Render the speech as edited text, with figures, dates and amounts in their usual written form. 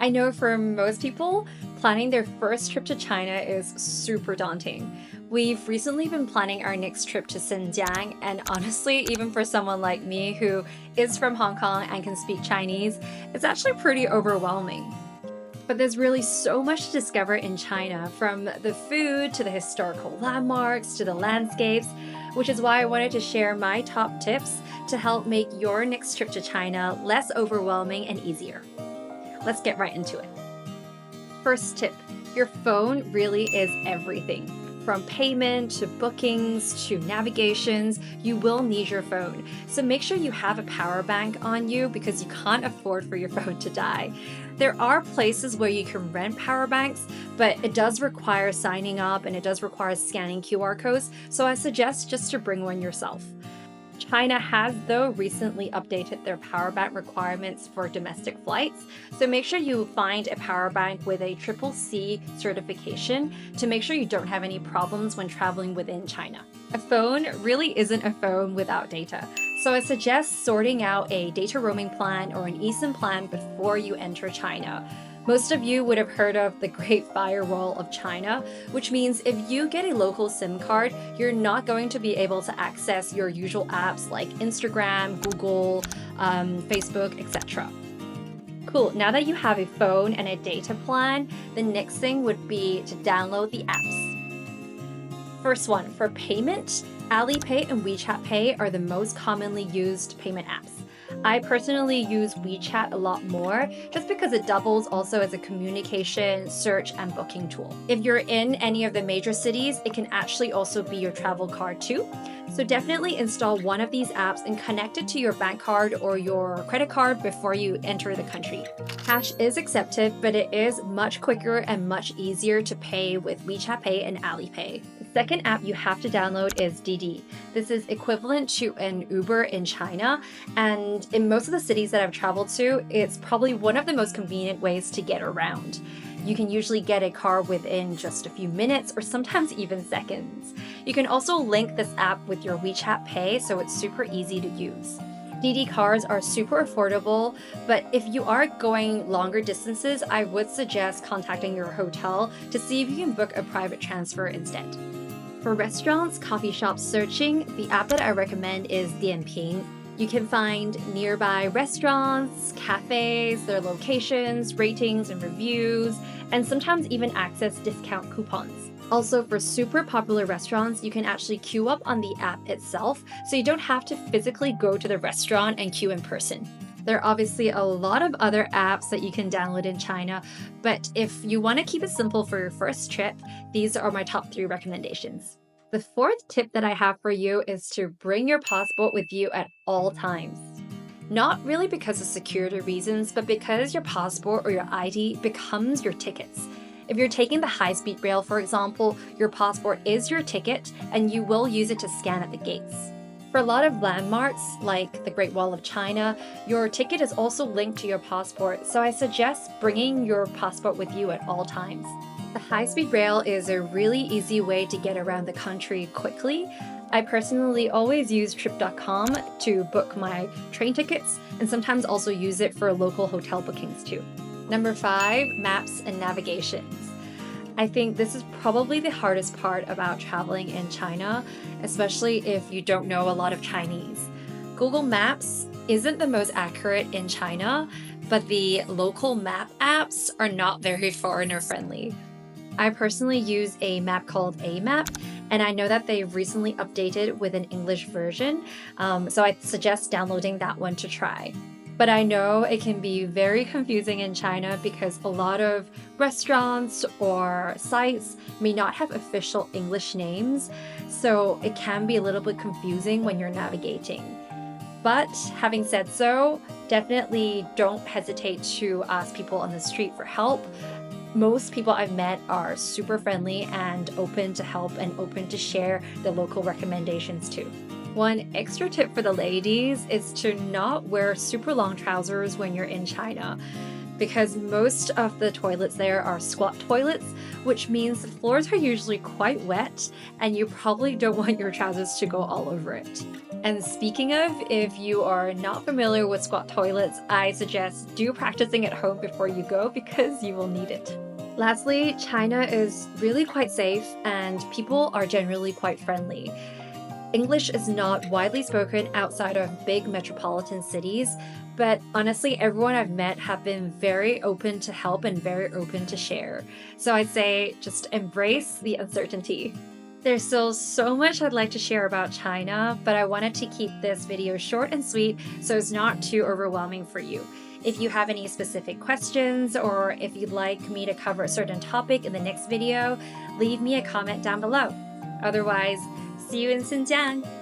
I know for most people, planning their first trip to China is super daunting. We've recently been planning our next trip to Xinjiang, and honestly, even for someone like me who is from Hong Kong and can speak Chinese, it's actually pretty overwhelming. But there's really so much to discover in China, from the food to the historical landmarks to the landscapes, which is why I wanted to share my top tips to help make your next trip to China less overwhelming and easier. Let's get right into it. First tip, your phone really is everything. From payment to bookings to navigations, you will need your phone. So make sure you have a power bank on you because you can't afford for your phone to die. There are places where you can rent power banks, but it does require signing up and it does require scanning QR codes. So I suggest just to bring one yourself. China has, though, recently updated their power bank requirements for domestic flights, so make sure you find a power bank with a CCC certification to make sure you don't have any problems when traveling within China. A phone really isn't a phone without data, so I suggest sorting out a data roaming plan or an eSIM plan before you enter China. Most of you would have heard of the Great Firewall of China, which means if you get a local SIM card, you're not going to be able to access your usual apps like Instagram, Google, Facebook, etc. Cool, now that you have a phone and a data plan, the next thing would be to download the apps. First one, for payment, Alipay and WeChat Pay are the most commonly used payment apps. I personally use WeChat a lot more just because it doubles also as a communication, search, and booking tool. If you're in any of the major cities, it can actually also be your travel card too. So definitely install one of these apps and connect it to your bank card or your credit card before you enter the country. Cash is accepted, but it is much quicker and much easier to pay with WeChat Pay and Alipay. The second app you have to download is Didi. This is equivalent to an Uber in China, and in most of the cities that I've traveled to, it's probably one of the most convenient ways to get around. You can usually get a car within just a few minutes or sometimes even seconds. You can also link this app with your WeChat Pay, so it's super easy to use. Didi cars are super affordable, but if you are going longer distances, I would suggest contacting your hotel to see if you can book a private transfer instead. For restaurants, coffee shops searching, the app that I recommend is Dianping. You can find nearby restaurants, cafes, their locations, ratings and reviews, and sometimes even access discount coupons. Also, for super popular restaurants, you can actually queue up on the app itself, so you don't have to physically go to the restaurant and queue in person. There are obviously a lot of other apps that you can download in China, but if you want to keep it simple for your first trip, these are my top 3 recommendations. The fourth tip that I have for you is to bring your passport with you at all times. Not really because of security reasons, but because your passport or your ID becomes your tickets. If you're taking the high-speed rail, for example, your passport is your ticket and you will use it to scan at the gates. For a lot of landmarks, like the Great Wall of China, your ticket is also linked to your passport, so I suggest bringing your passport with you at all times. The high-speed rail is a really easy way to get around the country quickly. I personally always use trip.com to book my train tickets and sometimes also use it for local hotel bookings too. Number 5, maps and navigations. I think this is probably the hardest part about traveling in China, especially if you don't know a lot of Chinese. Google Maps isn't the most accurate in China, but the local map apps are not very foreigner-friendly. I personally use a map called AMap, and I know that they've recently updated with an English version, so I suggest downloading that one to try. But I know it can be very confusing in China because a lot of restaurants or sites may not have official English names, so it can be a little bit confusing when you're navigating. But having said so, definitely don't hesitate to ask people on the street for help. Most people I've met are super friendly and open to help and open to share the local recommendations too. One extra tip for the ladies is to not wear super long trousers when you're in China. because most of the toilets there are squat toilets, which means the floors are usually quite wet and you probably don't want your trousers to go all over it. And speaking of, if you are not familiar with squat toilets, I suggest do practicing at home before you go because you will need it. Lastly, China is really quite safe and people are generally quite friendly. English is not widely spoken outside of big metropolitan cities, but honestly, everyone I've met have been very open to help and very open to share. So I'd say just embrace the uncertainty. There's still so much I'd like to share about China, but I wanted to keep this video short and sweet so it's not too overwhelming for you. If you have any specific questions or if you'd like me to cover a certain topic in the next video, leave me a comment down below. Otherwise, see you in Xinjiang!